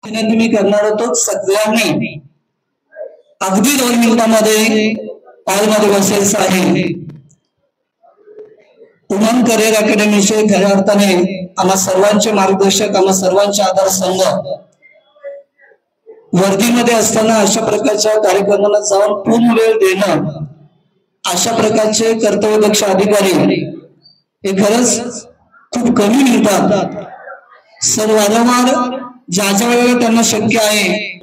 विनंती मी करणार होतो सगळ्यांनी अगदी 2 मिनिटांमध्ये हॉलमध्ये बसायचं आहे। उमंग करिअर अकॅडमीचे खऱ्या अर्थाने आम्हा सर्वांचे मार्गदर्शक, आम्हा सर्वांचे आधारस्तंभ, वर्दीमध्ये असताना अशा प्रकारच्या कार्यक्रमांना जाऊन पूर्ण वेळ देणं, अशा प्रकारचे कर्तव्यदक्ष अधिकारी हे खरंच खूप कमी मिळतात। सर वारंवार ज्या ज्या वेळेला त्यांना शक्य आहे,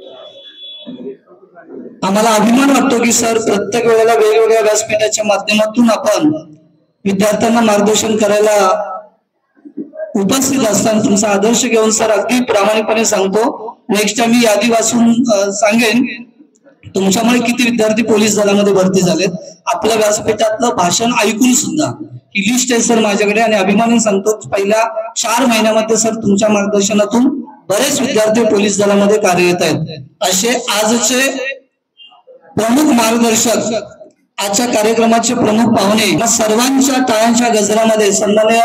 आम्हाला अभिमान वाटतो की सर प्रत्येक वेळेला वेगवेगळ्या व्यासपीठाच्या माध्यमातून आपण विद्यार्थ्यांना मार्गदर्शन करायला उपस्थित असताना तुमचा आदर्श घेऊन सर अगदी प्रामाणिकपणे सांगतो, नेक्स्ट टाइम मी यादी वाचून सांगेन तुमच्यामुळे किती विद्यार्थी पोलीस दलामध्ये भरती झालेत। आपल्या व्यासपीठातलं भाषण ऐकून सुद्धा ही लिस्ट आहे सर माझ्याकडे, आणि अभिमानाने सांगतो पहिल्या 4 महिन्यामध्ये सर तुमच्या मार्गदर्शनातून बरेच विद्यार्थी पोलीस दलामध्ये कार्यरत आहेत। असे आजचे प्रमुख मार्गदर्शक, आजच्या कार्यक्रमाचे प्रमुख पाहुणे, सर्वांच्या टाळ्यांच्या गजरामध्ये सन्माननीय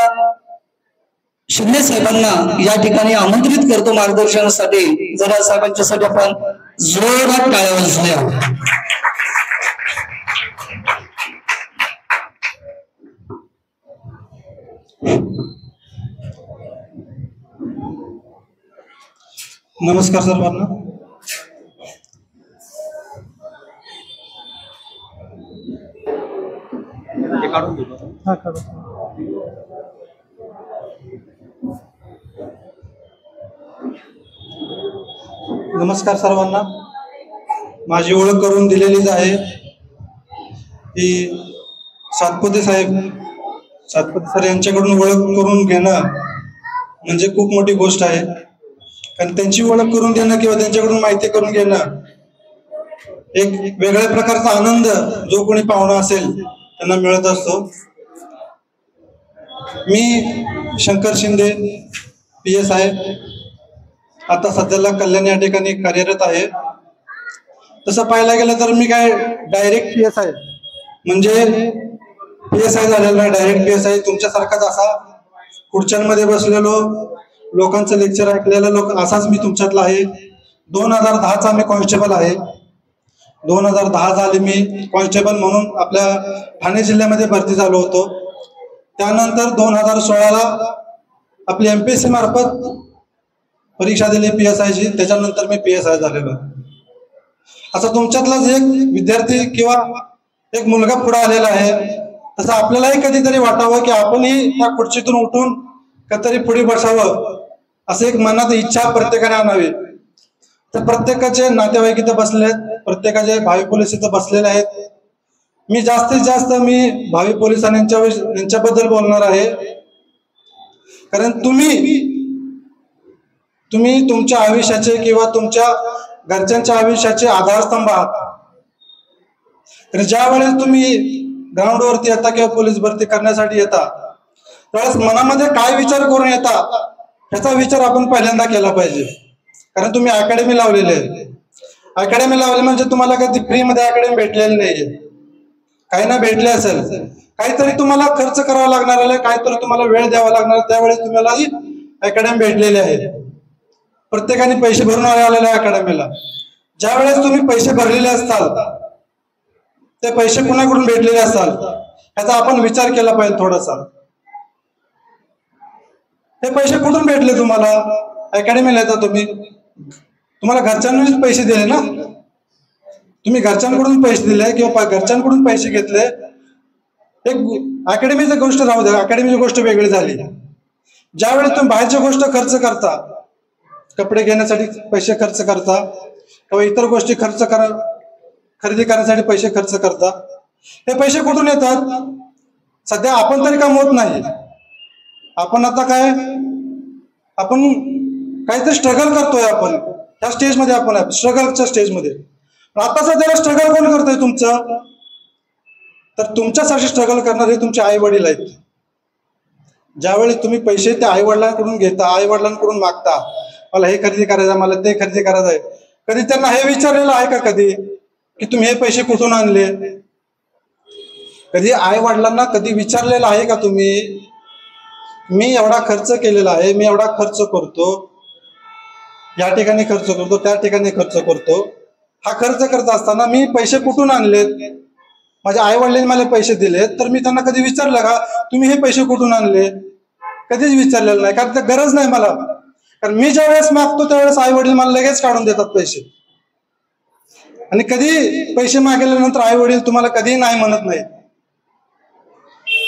शिंदे साहेबांना या ठिकाणी आमंत्रित करतो मार्गदर्शनासाठी। जरा साहेबांच्यासाठी आपण जोरदार टाळ्या वाजवूया। नमस्कार सर्वांना। नमस्कार सर्वांना। माझी ओळख करून दिलेलीच आहे की सातपुते सर यांच्याकडून ओळख करून घेणं म्हणजे खूप मोठी गोष्ट आहे। कारण त्यांची ओळख करून देणं किंवा त्यांच्याकडून माहिती करून घेणं एक वेगळ्या प्रकारचा आनंद जो कोणी पाहुणा असेल त्यांना मिळत असतो। मी शंकर शिंदे PSI, आता सध्याला कल्याण या ठिकाणी कार्यरत आहे। तसं पाहायला गेलं तर मी काय डायरेक्ट PSI म्हणजे PSI झालेला नाही, डायरेक्ट PSI तुमच्यासारखाच असा खुर्च्यांमध्ये बसलेलो, लोकांचं लेक्चर ऐकलेलं लोक असाच मी तुमच्यातला आहे। 2010चा मी कॉन्स्टेबल आहे। 2010 साली मी कॉन्स्टेबल म्हणून आपल्या ठाणे जिल्ह्यामध्ये भरती झालो होतो। त्यानंतर 2016ला आपली MPSC मार्फत परीक्षा दिली PSIची, त्याच्यानंतर मी PSI झालेलो आहे। असं तुमच्यातलाच एक विद्यार्थी किंवा एक मुलगा पुढे आलेला आहे, तसं आपल्यालाही कधीतरी वाटावं की आपणही त्या खुर्चीतून उठून कधीतरी पुढे बसावं, असं एक मनात इच्छा प्रत्येकाने आणावी। तर प्रत्येकाचे नातेवाईक इथं बसले आहेत, प्रत्येकाचे भावी पोलीस इथं बसलेले आहेत। मी जास्तीत जास्त भावी पोलिसांच्याबद्दल बोलणार आहे, कारण तुम्ही तुमच्या आयुष्याचे किंवा तुमच्या घरच्यांच्या आयुष्याचे आधारस्तंभ आहात। तर ज्या वेळेस तुम्ही ग्राउंडवरती येता किंवा पोलीस भरती करण्यासाठी येता, त्यावेळेस मनामध्ये काय विचार करून येता ह्याचा विचार आपण पहिल्यांदा केला पाहिजे। कारण तुम्ही अकॅडमी लावलेली आहे, अकॅडमी लावली म्हणजे तुम्हाला कधी फ्रीमध्ये अकॅडमी भेटलेली नाहीये, काही ना भेटले असेल, काहीतरी तुम्हाला खर्च करावा लागणार आहे, काहीतरी तुम्हाला वेळ द्यावा लागणार, त्यावेळेस तुम्हाला ही अकॅडमी भेटलेली आहे। प्रत्येकाने पैसे भरून आलेले आहे अकॅडमीला। ज्या वेळेस तुम्ही पैसे भरलेले असताल, ते पैसे कुणाकडून भेटलेले असताल याचा आपण विचार केला पाहिजे थोडासा। हे पैसे कुठून भेटले तुम्हाला? अकॅडमीला येता तुम्हाला घरच्यांनीच पैसे दिले ना, तुम्ही घरच्यांकडून पैसे दिले किंवा घरच्यांकडून पैसे घेतले। एक अकॅडमीची गोष्ट राहू द्या, अकॅडमीची गोष्ट वेगळी झाली। ज्यावेळेस तुम्ही बाहेरची गोष्ट खर्च करता, कपडे घेण्यासाठी पैसे खर्च करता किंवा इतर गोष्टी खरेदी करण्यासाठी पैसे खर्च करता, हे पैसे कुठून येतात? सध्या आपण तरी कमवत नाही, आपण आता काय आपण काहीतरी स्ट्रगल करतोय। आपण त्या स्टेजमध्ये आपण आहे, स्ट्रगलच्या स्टेजमध्ये। आता सध्याला स्ट्रगल कोण करतोय तुमचं? तर तुमच्यासाठी स्ट्रगल करणारे तुमचे आई वडील आहेत। ज्यावेळेस तुम्ही पैसे त्या आई वडिलांकडून घेता, आई वडिलांकडून मागता, मला हे खरेदी करायचं, मला ते खरेदी करायचं आहे, कधी त्यांना हे विचारलेलं आहे का कधी की तुम्ही हे पैसे कुठून आणले? कधी आई वडिलांना कधी विचारलेलं आहे का तुम्ही, मी एवढा खर्च केलेला आहे, मी एवढा खर्च करतो, या ठिकाणी खर्च करतो, त्या ठिकाणी खर्च करतो. हा खर्च करत असताना मी पैसे कुठून आणलेत, माझ्या आई वडिलांनी मला पैसे दिले, तर मी त्यांना कधी विचारलं का तुम्ही हे पैसे कुठून आणले? कधीच विचारलेलं नाही, कारण तर गरज नाही मला. कारण मी ज्या वेळेस मागतो त्यावेळेस आई वडील मला लगेच काढून देतात पैसे. आणि कधी पैसे मागेल्यानंतर आई वडील तुम्हाला कधीही नाही म्हणत नाही.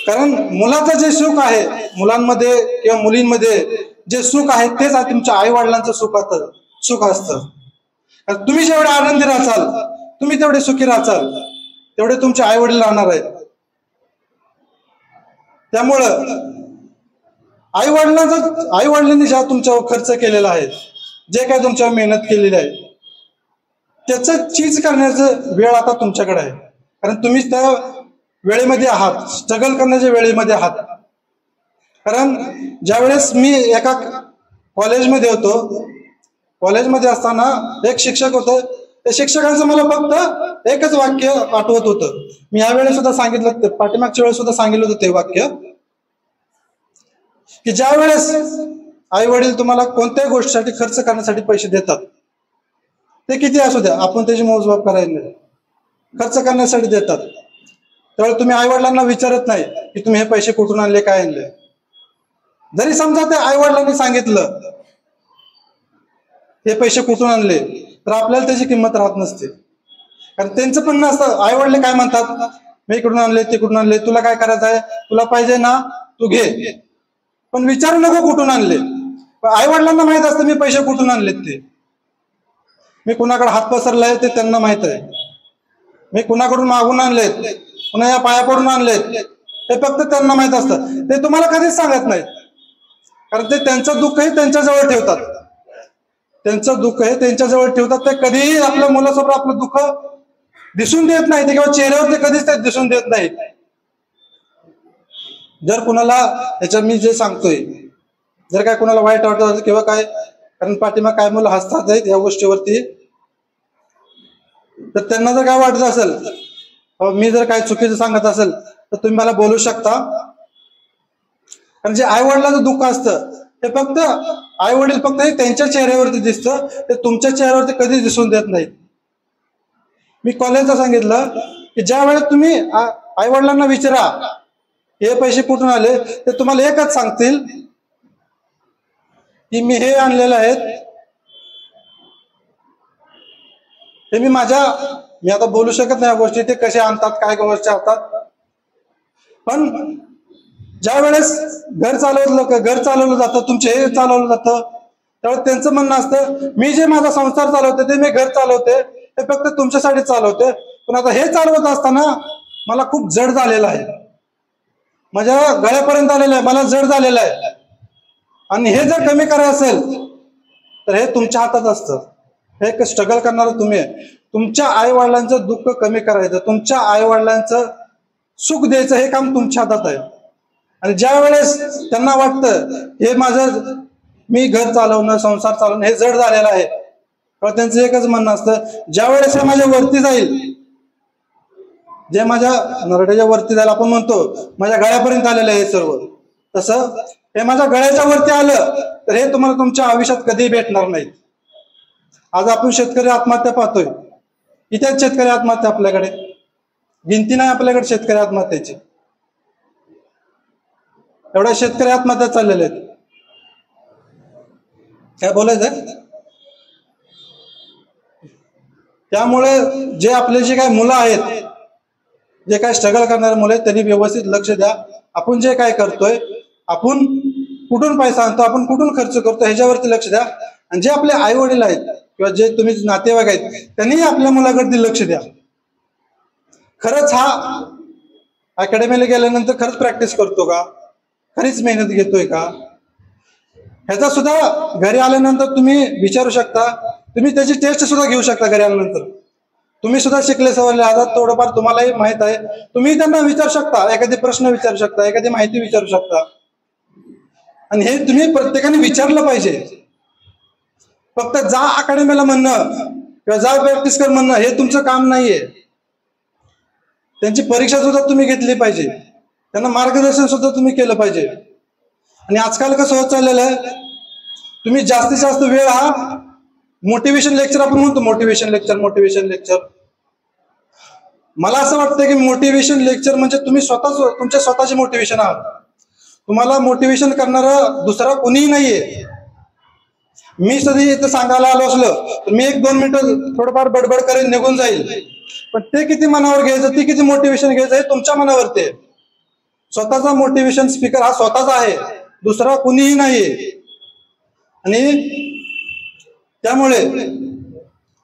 कारण मुलाचं जे सुख आहे, मुलांमध्ये किंवा मुलींमध्ये जे सुख आहे तेच तुमच्या आई वडिलांचं सुख असतं. तुम्ही जेवढे आनंदी राहाल, तुम्ही तेवढे सुखी राहाल, तेवढे तुमचे आई वडील राहणार आहेत. त्यामुळं आई वडिलांनी ज्या तुमच्यावर खर्च केलेला आहे, जे काय तुमच्यावर मेहनत केलेली आहे, त्याचं चीज करण्याचं वेळ आता तुमच्याकडे आहे. कारण तुम्ही त्या वेळेमध्ये आहात, स्ट्रगल करण्याच्या वेळेमध्ये आहात. कारण ज्यावेळेस मी एका कॉलेजमध्ये होतो, कॉलेजमध्ये असताना एक शिक्षक होतं, त्या शिक्षकांचं मला फक्त एकच वाक्य आठवत होतं. मी यावेळेस सुद्धा सांगितलं, पाठीमागच्या वेळेस सुद्धा सांगितलं होतं ते वाक्य, की ज्या वेळेस आई वडील तुम्हाला कोणत्याही गोष्टीसाठी खर्च करण्यासाठी पैसे देतात, ते किती असू द्या, आपण त्याची मोजमाप करायला नाही, खर्च करण्यासाठी देतात, त्यावेळेस तुम्ही आई वडिलांना विचारत नाही की तुम्ही हे पैसे कुठून आणले, काय आणले. जरी समजा ते आई वडिलांनी सांगितलं हे पैसे कुठून आणले, तर आपल्याला त्याची किंमत राहत नसते. कारण त्यांचं पण नसतं, आई वडील काय म्हणतात, मी इकडून आणले, तिकडून आणले, तुला काय करायचं आहे, तुला पाहिजे ना तू घे, पण विचारू नको कुठून आणले. आई वडिलांना माहित असतं मी पैसे कुठून आणलेत, ते मी कुणाकडे हात पसरलाय ते त्यांना माहित आहे, मी कुणाकडून मागून आणलेत, कुणा या पाया पडून आणलेत, हे फक्त त्यांना माहित असतं. ते तुम्हाला कधीच सांगत नाहीत, कारण ते त्यांचं दुःख हे त्यांच्याजवळ ठेवतात, त्यांचं दुःख हे त्यांच्याजवळ ठेवतात. ते कधीही आपल्या मुलासमोर आपलं दुःख दिसून देत नाही, किंवा चेहऱ्यावर ते कधीच ते दिसून देत नाहीत. जर कुणाला याच्यात मी जे सांगतोय, जर काय कुणाला वाईट वाटत असेल किंवा काय, कारण पाठीमाग काय मुलं हसतात आहेत या गोष्टीवरती, तर त्यांना जर काय वाटत असेल, मी जर काय चुकीचं सांगत असेल, तर तुम्ही मला बोलू शकता. कारण जे आई वडिलांचं दुःख असतं ते फक्त आई वडील फक्त त्यांच्या चेहऱ्यावरती दिसतं, ते तुमच्या चेहऱ्यावरती कधीच दिसून देत नाहीत. मी कॉलेजला सांगितलं की ज्या वेळेस तुम्ही आई वडिलांना विचारा हे पैसे कुठून आले, ते तुम्हाला एकच सांगतील की मी हे आणलेलं आहेत, ते मी आता बोलू शकत नाही या गोष्टी, ते कसे आणतात, काय गोष्टी आणतात. पण ज्या वेळेस घर चालवलं जातं, तुमचे हे चालवलं जातं, त्यावेळेस त्यांचं म्हणणं असतं मी जे माझा संसार चालवते, ते मी घर चालवते, ते फक्त तुमच्यासाठी चालवते. पण आता हे चालवत असताना मला खूप जड झालेलं आहे, माझ्या गळ्यापर्यंत आलेलं आहे, मला जड झालेलं आहे. आणि हे जर कमी करायचं असेल तर हे तुमच्या हातात असतं. हे स्ट्रगल करणार तुम्ही आहे. तुमच्या आई वडिलांचं दुःख कमी करायचं, तुमच्या आई वडिलांचं सुख द्यायचं, हे काम तुमच्या हातात आहे. आणि ज्या वेळेस त्यांना वाटतं हे मी घर चालवणं, संसार चालवणं हे जड झालेलं आहे, तर त्यांचं एकच म्हणणं असतं, ज्या वेळेस हे माझ्या वरती जाईल, जे माझ्या नरड्याच्या वरती जाईल, आपण म्हणतो माझ्या गळ्यापर्यंत आलेलं आहे सर्व, तसं हे माझ्या गळ्याच्या वरती आलं तर हे तुम्हाला तुमच्या आयुष्यात कधीही भेटणार नाही. आज आपण शेतकरी आत्महत्या पाहतोय, इथेच शेतकरी आत्महत्या आपल्याकडे गिनती नाही, आपल्याकडे शेतकरी आत्महत्याची एवढ्या शेतकरी आत्महत्या चाललेल्या आहेत. काय बोलायचंय? त्यामुळे जे आपले जे काही मुलं आहेत, जे काही स्ट्रगल करणारे मुलं आहेत, त्यांनी व्यवस्थित लक्ष द्या. आपण जे काय करतोय, आपण कुठून पैसा आणतो, आपण कुठून खर्च करतो, ह्याच्यावरती लक्ष द्या. आणि जे आपले आई वडील आहेत किंवा जे तुम्ही नातेवाईक आहेत, त्यांनी आपल्या मुलाकडे लक्ष द्या. खरंच हा अकॅडमीला गेल्यानंतर खरंच प्रॅक्टिस करतो का, खरीच मेहनत घेतोय का, ह्याचा सुद्धा घरी आल्यानंतर तुम्ही विचारू शकता. तुम्ही त्याची टेस्ट सुद्धा घेऊ शकता घरी आल्यानंतर. तुम्ही सुद्धा शिकले सवरले आहात, थोडंफार तुम्हालाही माहित आहे, तुम्ही त्यांना विचारू शकता, एखादी प्रश्न विचारू शकता, एखादी माहिती विचारू शकता. आणि हे तुम्ही प्रत्येकाने विचारलं पाहिजे. फक्त जा अकॅडमीला म्हणणं किंवा जा प्रॅक्टिस कर म्हणणं हे तुमचं काम नाहीये. त्यांची परीक्षा सुद्धा तुम्ही घेतली पाहिजे, त्यांना मार्गदर्शन सुद्धा तुम्ही केलं पाहिजे. आणि आजकाल कसं होत चाललेलं आहे, तुम्ही जास्तीत जास्त वेळ हा मोटिवेशन लेक्चर आपण म्हणतो, मोटिवेशन लेक्चर. मला असं वाटतं की मोटिवेशन लेक्चर म्हणजे तुम्ही तुमच्या स्वतःचे मोटिवेशन आहात. तुम्हाला मोटिवेशन करणारा दुसरा कोणीही नाहीये. मी कधी इथं सांगायला आलो असलो तर मी 1-2 मिनिटं थोडंफार बडबड करेन, निघून जाईल. पण ते किती मनावर घ्यायचं, ते किती मोटिवेशन घ्यायचं हे तुमच्या मनावरती आहे. स्वतःचा मोटिवेशन स्पीकर हा स्वतःचा आहे, दुसरा कुणीही नाहीये. आणि त्यामुळे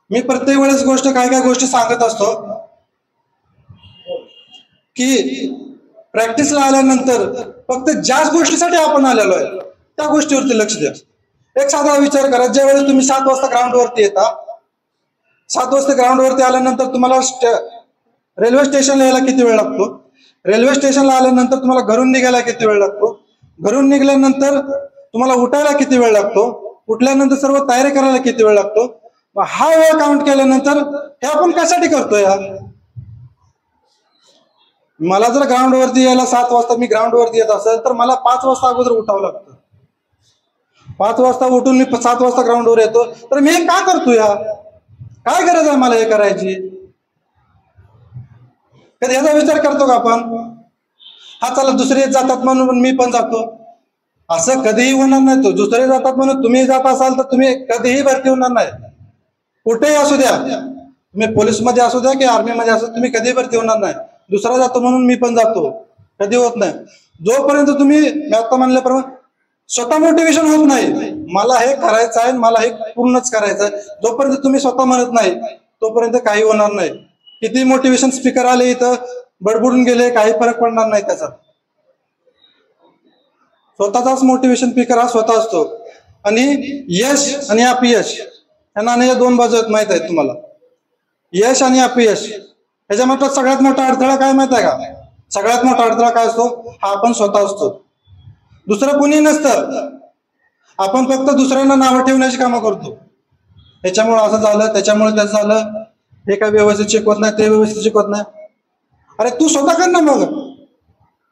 मी प्रत्येक वेळेस काय गोष्टी सांगत असतो की प्रॅक्टिसला आल्यानंतर फक्त ज्याच गोष्टीसाठी आपण आलेलो आहे त्या गोष्टीवरती लक्ष द्या. एक साधा विचार करा, ज्या वेळेस तुम्ही 7 वाजता ग्राउंडवरती येता, 7 वाजता ग्राउंडवरती आल्यानंतर तुम्हाला रेल्वे स्टेशनला यायला किती वेळ लागतो, रेल्वे स्टेशनला आल्यानंतर तुम्हाला घरून निघायला किती वेळ लागतो, घरून निघाल्यानंतर तुम्हाला उठायला किती वेळ लागतो, उठल्यानंतर सर्व तयारी करायला किती वेळ लागतो. हा वेळ काउंट केल्यानंतर हे आपण कशासाठी करतोय. मला जर ग्राउंडवरती यायला 7 वाजता मी ग्राउंडवरती येत असेल तर मला 5 वाजता अगोदर उठावं लागतं. 5 वाजता उठून मी 7 वाजता ग्राउंडवर येतो, तर मी हे का करतो, काय गरज आहे मला हे करायची. कधी याचा विचार करतो का आपण. हा चला दुसरे जातात म्हणून मी पण जातो, असं कधीही होणार नाही. तो दुसरे जातात म्हणून तुम्ही जात असाल तर तुम्ही कधीही भरती होणार नाही. कुठेही असू द्या, तुम्ही पोलीसमध्ये असू द्या की आर्मीमध्ये असू, तुम्ही कधीही भरती होणार नाही. दुसरा जातो म्हणून मी पण जातो कधी होत नाही. जोपर्यंत तुम्ही मी आता म्हणल्याप्रमाणे स्वतः मोटिवेशन होत नाही, मला हे करायचं आहे, मला हे पूर्णच करायचं आहे, जोपर्यंत तुम्ही स्वतः म्हणत नाही तोपर्यंत काही होणार नाही. किती मोटिवेशन स्पीकर आले इथं बडबडून गेले, काही फरक पडणार नाही त्याचा. स्वतःचाच मोटिवेशन स्पीकर हा स्वतः असतो. आणि यश आणि अपयश या नाण्याच्या 2 बाजू आहेत, माहित आहेत तुम्हाला. यश आणि अपयश ह्याच्यामध्ये सगळ्यात मोठा अडथळा काय माहित आहे का. सगळ्यात मोठा अडथळा काय असतो, हा आपण स्वतः असतो, दुसरं कोणी नसतं. आपण फक्त दुसऱ्यांना नावं ठेवण्याची कामं करतो. त्याच्यामुळे असं झालं, त्याच्यामुळे त्याचं झालं, हे काय व्यवस्थित शिकवत नाही, ते व्यवस्थित शिकवत नाही. अरे तू स्वतः कर ना, मग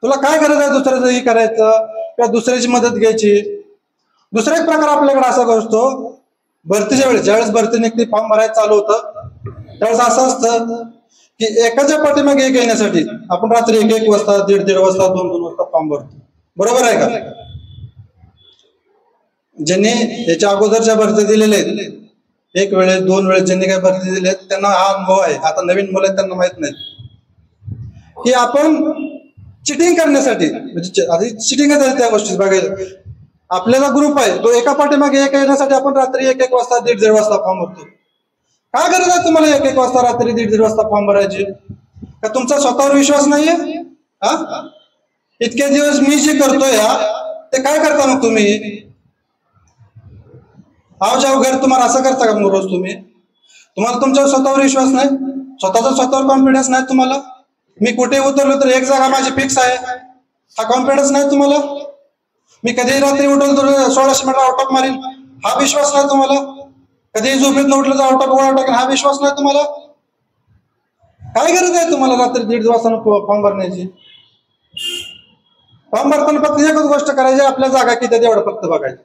तुला काय गरज आहे दुसऱ्याचं करायचं किंवा दुसऱ्याची मदत घ्यायची. दुसरा एक प्रकार आपल्याकडे असा असतो, भरतीच्या वेळेस ज्यावेळेस भरती निघते, फॉर्म भरायला चालू होतं त्यावेळेस असं असतं की एकाच्या पाठीमागे एक येण्यासाठी आपण रात्री 1-1 वाजता, 1:30 वाजता, 2-2 वाजता फॉर्म भरतो. बरोबर आहे का. ज्यांनी याच्या अगोदरच्या भरती दिलेल्या आहेत, 1 वेळेस 2 वेळेस ज्यांनी काय भरती दिले त्यांना हा अनुभव आहे. आता नवीन मुलं आहेत त्यांना माहित नाही की आपण चिटिंग करण्यासाठी, म्हणजे आधी चिटिंगच आहे त्या गोष्टी बघायला. आपल्याला ग्रुप आहे, तो एका पाठीमागे एक येण्यासाठी आपण रात्री 1-1 वाजता, 1:30 वाजता फॉर्म भरतो. काय गरज आहे तुम्हाला 1-1 वाजता रात्री 1:30 वाजता फॉर्म भरायची. का तुमचा स्वतःवर विश्वास नाहीये. इतके दिवस मी जे करतोय ते काय करता मग तुम्ही. जाऊ घर तुम्हाला असं करता का रोज तुम्ही. तुम्हाला तुमच्या स्वतःवर विश्वास नाही, स्वतःवर कॉन्फिडन्स नाही तुम्हाला. मी कुठे उतरलो तर एक जागा माझी फिक्स आहे, हा कॉन्फिडन्स नाही तुम्हाला. मी कधी रात्री उठवलं तर 1600 मीटर आउट ऑफ मारीन, हा विश्वास नाही तुम्हाला. कधी झोपेत उठलं तर आउट ऑफ गोळा टाकेन, हा विश्वास नाही तुम्हाला. काय गरज आहे तुम्हाला रात्री 1:30 वाजता फॉर्म भरण्याची. फॉर्म भरताना फक्त एकच गोष्ट करायची, आपल्या जागा किती तेवढं फक्त बघायचं,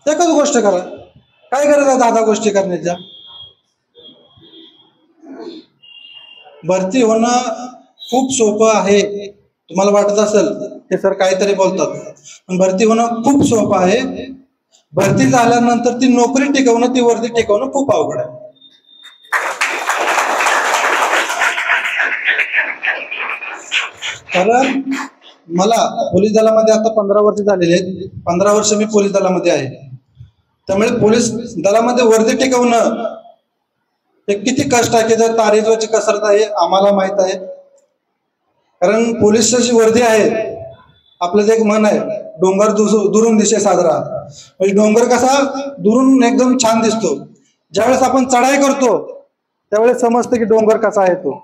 एकच गोष्ट करा. काय गरज आहे 10 गोष्टी करण्याच्या. भरती होणं खूप सोपं आहे. तुम्हाला वाटत असेल हे सर काहीतरी बोलतात, पण भरती होणं खूप सोपं आहे. भरती झाल्यानंतर ती नोकरी टिकवणं, ती वर्दी टिकवणं खूप अवघड आहे. कारण मला पोलीस दलामध्ये आता 15 वर्ष झालेले आहेत. 15 वर्ष मी पोलीस दलामध्ये आहे. त्यामुळे पोलीस दलामध्ये वर्दी टिकवणं हे किती कष्ट आहे, की जर तारेजवरची कसरत आहे आम्हाला माहित आहे. कारण पोलीसची वर्दी आहे, आपलं एक म्हण आहे, डोंगर दुरून दिसे साजरा. म्हणजे डोंगर कसा दुरून एकदम छान दिसतो, ज्यावेळेस आपण चढाई करतो त्यावेळेस समजतं की डोंगर कसा आहे तो.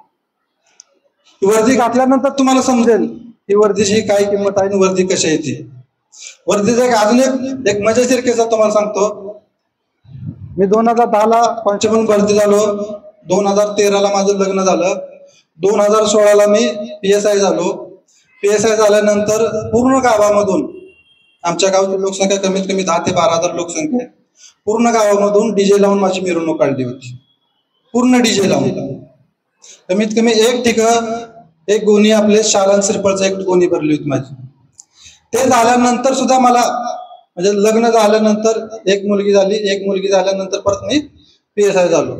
वर्दी घातल्यानंतर तुम्हाला समजेल ही वर्दीची काय किंमत आहे आणि वर्दी कशी येते. वर्दीचा अजून एक मजेशीर किस्सा तुम्हाला सांगतो. मी 2010ला कॉन्स्टेबल भरती झालो, 2013ला माझं लग्न झालं, 2016ला मी PSI झालो. PSI झाल्यानंतर पूर्ण गावामधून, आमच्या गावची लोकसंख्या कमीत कमी 10 ते 12 हजार लोकसंख्या आहे, पूर्ण गावामधून डीजे लावून माझी मिरवणूक काढली होती, पूर्ण डीजे लावून. कमीत कमी एक गोणी आपले शालन श्रीफळचं एक गोणी भरली होती माझी. ते झाल्यानंतर सुद्धा मला म्हणजे लग्न झाल्यानंतर एक मुलगी झाल्यानंतर परत मी PSI झालो.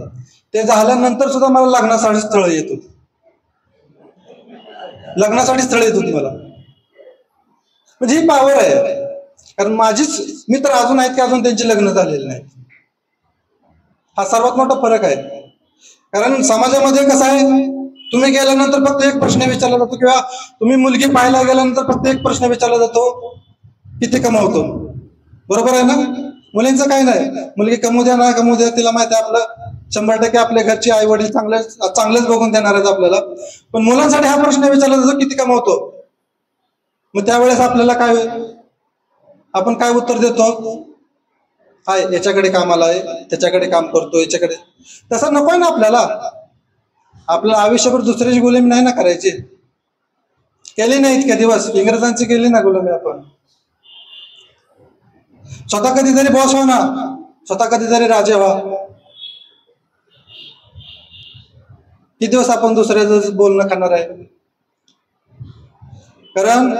ते झाल्यानंतर सुद्धा मला लग्नासाठी स्थळ येत होती, मला. म्हणजे ही पावर आहे. कारण माझीच मित्र अजून आहेत की अजून त्यांची लग्न झालेली नाहीत. हा सर्वात मोठा फरक आहे. कारण समाजामध्ये कसं आहे, तुम्ही गेल्यानंतर फक्त एक प्रश्न विचारला जातो, किंवा तुम्ही मुलगी पाहायला गेल्यानंतर फक्त एक प्रश्न विचारला जातो, किती कमावतो. बरोबर आहे ना? मुलींचं काही नाही, मुलगी कमवू द्या ना कमवू द्या, तिला माहिती आहे आपलं 100% आपल्या घरचे आई वडील चांगलेच बघून देणार आहेत आपल्याला. पण मुलांसाठी हा प्रश्न विचारला जातो, किती कमावतो. मग त्यावेळेस आपल्याला आपण काय उत्तर देतो, हाय याच्याकडे कामाला आहे, त्याच्याकडे काम करतो, याच्याकडे. तसं नकोय ना आपल्याला. आयुष्यभर दुसऱ्याची गुलामी नाही ना करायची. केली नाही इतके दिवस, इंग्रजांची केली ना गुलामी आपण. स्वतः कधीतरी बॉस व्हा ना, स्वतः कधीतरी राजे व्हा. किती दिवस आपण दुसऱ्याचं बोलणं खाणार आहे. कारण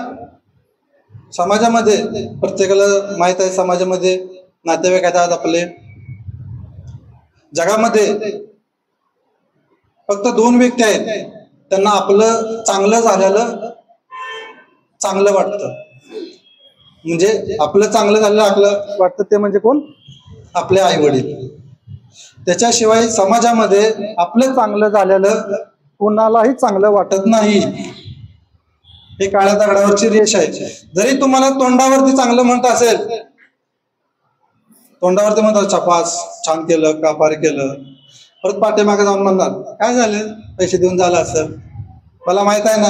समाजामध्ये प्रत्येकाला माहित आहे, समाजामध्ये नातेवाईक आहेत आपले. जगामध्ये फक्त 2 व्यक्ती आहेत, त्यांना आपलं चांगलं झालेलं चांगलं वाटतं. म्हणजे आपलं चांगलं झालेलं आपलं वाटतं, ते म्हणजे कोण? आपले आई वडील. त्याच्याशिवाय समाजामध्ये आपलं चांगलं झालेलं कोणालाही चांगलं वाटत नाही. हे काळ्या दगडावरची रेष आहे. जरी तुम्हाला तोंडावरती चांगलं म्हणत असेल, तोंडावरती म्हणतात छपास छान केलं, कापार केलं, परत पाठीमागे जाऊन म्हणणार काय झालं, पैसे देऊन झालं असेल, मला माहित आहे ना,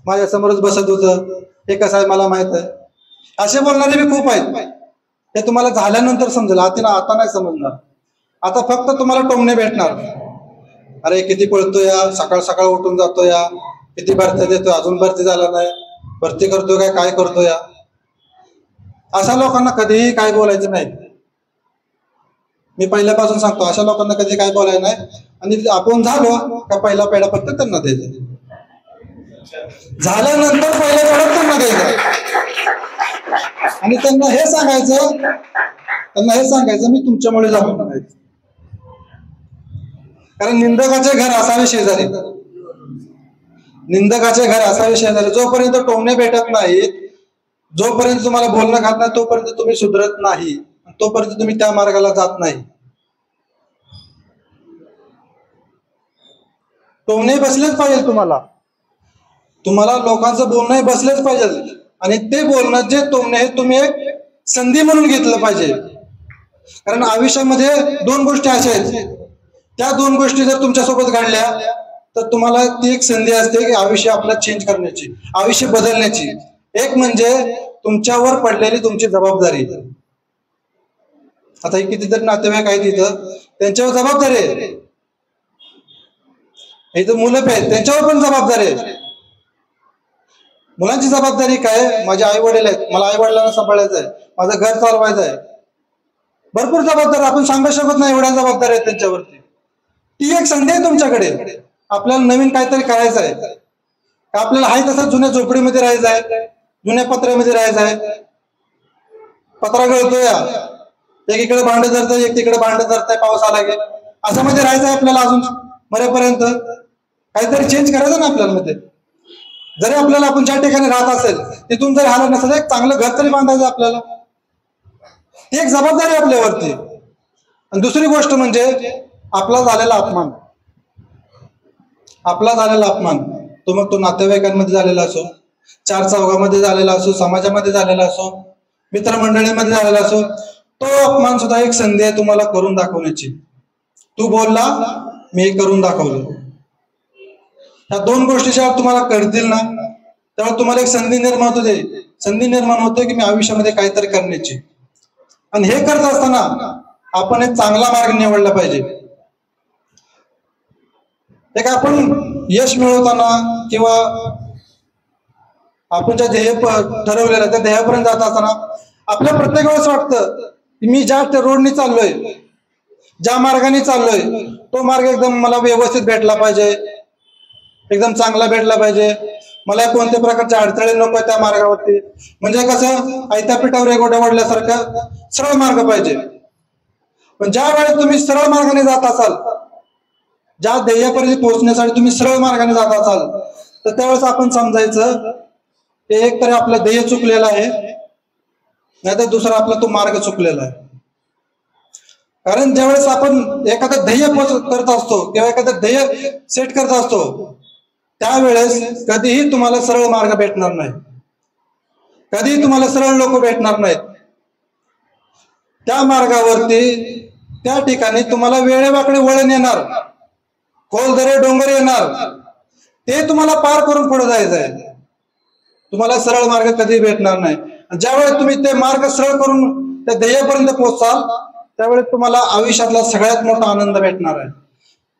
माझ्या समोरच बसत होतं, हे कसं आहे मला माहित आहे. असे बोलणारे बी खूप आहेत. हे तुम्हाला झाल्यानंतर समजेल, आता नाही समजणार. आता फक्त तुम्हाला टोमणे भेटणार. अरे किती पळतो या, सकाळ सकाळ उठून जातो या, किती भरती देतोय, अजून भरती झाला नाही, भरती करतोय काय करतो या. अशा लोकांना कधीही काय बोलायचं नाही. मी पहिल्यापासून सांगतो, अशा लोकांना कधी काय बोलायचं नाही. आणि आपण झालो का पहिला पेढा फक्त त्यांना द्यायचा, झाल्यानंतर पहिला पेढा त्यांना द्यायचा. आणि त्यांना हे सांगायचं मी तुमच्यामुळे झालो म्हणायचं. कारण निंदकाचे घर असावे शेजारी, जोपर्यंत टोमणे भेटत नाहीत, जोपर्यंत तुम्हाला बोलणं घात नाही, तोपर्यंत तुम्ही सुधरत नाही, तोपर्यंत तुम्ही त्या मार्गाला जात नाही. टोमणे बसलेच पाहिजे तुम्हाला लोकांचं बोलणं बसलेच पाहिजे. आणि ते बोलणं जे टोमणे आहे, तुम्ही एक संधी म्हणून घेतलं पाहिजे. कारण आयुष्यामध्ये 2 गोष्टी अशा आहेत, त्या 2 गोष्टी जर तुमच्यासोबत घडल्या तर तुम्हाला ती एक संधी असते की आयुष्य आपलं चेंज करण्याची, आयुष्य बदलण्याची. एक म्हणजे तुमच्यावर पडलेली तुमची जबाबदारी. आता हे कितीतरी नातेवाईक आहेत इथं, त्यांच्यावर जबाबदारी आहे. इथं मुलं आहेत, त्यांच्यावर पण जबाबदारी आहे. मुलांची जबाबदारी काय? माझे आई वडील आहेत, मला आई वडिलांना सांभाळायचं आहे, माझं घर चालवायचं आहे. भरपूर जबाबदारी, आपण सांगू शकत नाही एवढ्या जबाबदारी आहेत त्यांच्यावरती. ती एक संधी आहे तुमच्याकडे. आपल्याला नवीन काहीतरी करायचं आहे का? आपल्याला आहे तसं जुन्या झोपडीमध्ये राहायचं आहे, जुन्या पत्र्यामध्ये राहायचं आहे. पत्रा गळतोय, एक इकडे भांडे धरतंय, एक तिकडे भांडे धरतंय, पाऊस आला की असं मध्ये राहायचं आहे आपल्याला अजून मरेपर्यंत. काहीतरी चेंज करायचं ना आपल्याला मध्ये. जरी आपल्याला आपण ज्या ठिकाणी राहत असेल तिथून जरी हालत नसेल, एक चांगलं घर तरी बांधायचं आपल्याला. एक जबाबदारी आपल्यावरती. आणि दुसरी गोष्ट म्हणजे आपला झालेला अपमान, तो मग तो नातेवाईकांमध्ये झालेला असो, 4 चौघामध्ये झालेला असो, समाजामध्ये झालेला असो, मित्रमंडळीमध्ये झालेला असो, तो अपमान सुद्धा एक संधी आहे तुम्हाला करून दाखवण्याची. तू बोलला, मी करून दाखवलं. ह्या 2 गोष्टी जेव्हा तुम्हाला कळतील ना, तेव्हा तुम्हाला एक संधी निर्माण होते की मी आयुष्यामध्ये काहीतरी करण्याची. आणि हे करत असताना आपण एक चांगला मार्ग निवडला पाहिजे. एक आपण यश मिळवताना किंवा आपण ज्या ध्येय ठरवलेलं त्या ध्येयापर्यंत जात असताना आपल्या प्रत्येक वेळेस वाटतं मी ज्या रोडनी चाललोय, ज्या मार्गाने चाललोय, तो मार्ग एकदम मला व्यवस्थित भेटला पाहिजे, एकदम चांगला भेटला पाहिजे. मला कोणत्या प्रकारचे अडथळे नको त्या मार्गावरती. म्हणजे कसं आयत्या पिठावर एगोट्या वाढल्यासारखं सरळ मार्ग पाहिजे. पण ज्या वेळेस तुम्ही सरळ मार्गाने जात असाल, ज्या ध्येयापर्यंत पोहोचण्यासाठी तुम्ही सरळ मार्गाने जात असाल, तर त्यावेळेस आपण समजायचं एक तर आपलं ध्येय चुकलेलं आहे, नाहीतर दुसरा आपला तो मार्ग चुकलेला आहे. कारण ज्यावेळेस आपण एखादं ध्येय करत असतो किंवा एखादं ध्येय सेट करत असतो, त्यावेळेस कधीही तुम्हाला सरळ मार्ग भेटणार नाही, कधीही तुम्हाला सरळ लोक भेटणार नाहीत. त्या मार्गावरती त्या ठिकाणी तुम्हाला वेळेवाकडे वळण येणार, खोल दरे डोंगर येणार, ते तुम्हाला पार करून पुढे जायचं आहे. तुम्हाला सरळ मार्ग कधी भेटणार नाही. ज्यावेळेस तुम्ही ते मार्ग सरळ करून त्या ध्येयापर्यंत पोहोचाल, त्यावेळेस तुम्हाला आयुष्यातला सगळ्यात मोठा आनंद भेटणार आहे.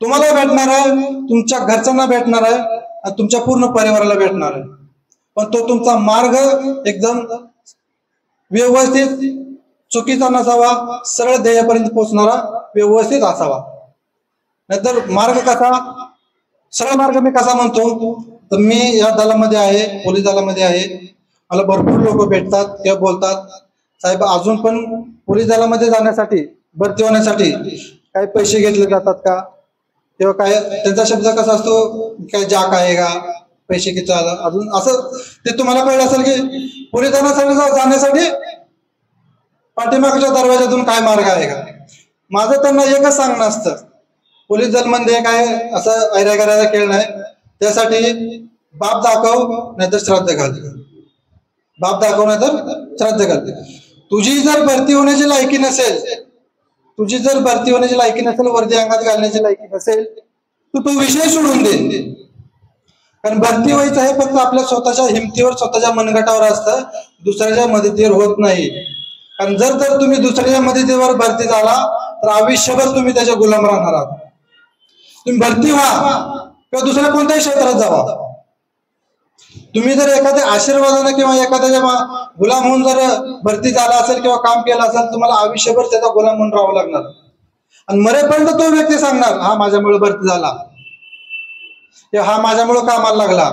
तुम्हाला भेटणार आहे, तुमच्या घरच्यांना भेटणार आहे आणि तुमच्या पूर्ण परिवाराला भेटणार आहे. पण तो तुमचा मार्ग एकदम व्यवस्थित चुकीचा नसावा, सरळ ध्येयापर्यंत पोहोचणारा व्यवस्थित असावा. नाहीतर मार्ग कसा सरळ मार्ग मी कसा म्हणतो, तर मी या दलामध्ये आहे, पोलीस दलामध्ये आहे. मला भरपूर लोक भेटतात किंवा बोलतात, साहेब अजून पण पोलीस दलामध्ये जाण्यासाठी, भरती होण्यासाठी काही पैसे घेतले जातात का, किंवा काय त्यांचा शब्द कसा असतो, काय जाक आहे का, पैसे किती अजून असं ते तुम्हाला कळलं असेल की पोलीस दलासाठी जाण्यासाठी पाठीमागच्या दरवाजातून काय मार्ग आहे का. माझं त्यांना एकच सांगणं असतं, पोलीस दलमध्ये काय असं ऐऱ्या करायचा खेळ नाही. त्यासाठी बाप दाखव नाहीतर श्राद्ध घाल, बाप दाखव नाहीतर श्राद्ध घाल. तुझी जर भरती होण्याची लायकी नसेल, तुझी जर भरती होण्याची लायकी नसेल, वर्दी अंगात घालण्याची लायकी नसेल, तो विषय सोडून दे. कारण भरती व्हायचं आहे फक्त आपल्या स्वतःच्या हिमतीवर, स्वतःच्या मनगटावर असतं, दुसऱ्याच्या मदतीवर होत नाही. कारण जर तुम्ही दुसऱ्याच्या मदतीवर भरती झाला तर आयुष्यभर तुम्ही त्याच्या गुलाम राहणार आहात. तुम्ही भरती व्हा किंवा दुसऱ्या कोणत्याही क्षेत्रात जावा, तुम्ही जर एखाद्या आशीर्वादाने किंवा एखाद्या गुलाम होऊन जर भरती झाला असेल किंवा काम केलं असेल, तुम्हाला आयुष्यभर त्याचा गुलाम म्हणून राहावं लागणार. आणि मरेपर्यंत तो व्यक्ती सांगणार, हा माझ्यामुळे भरती झाला, किंवा हा माझ्यामुळे कामाला लागला.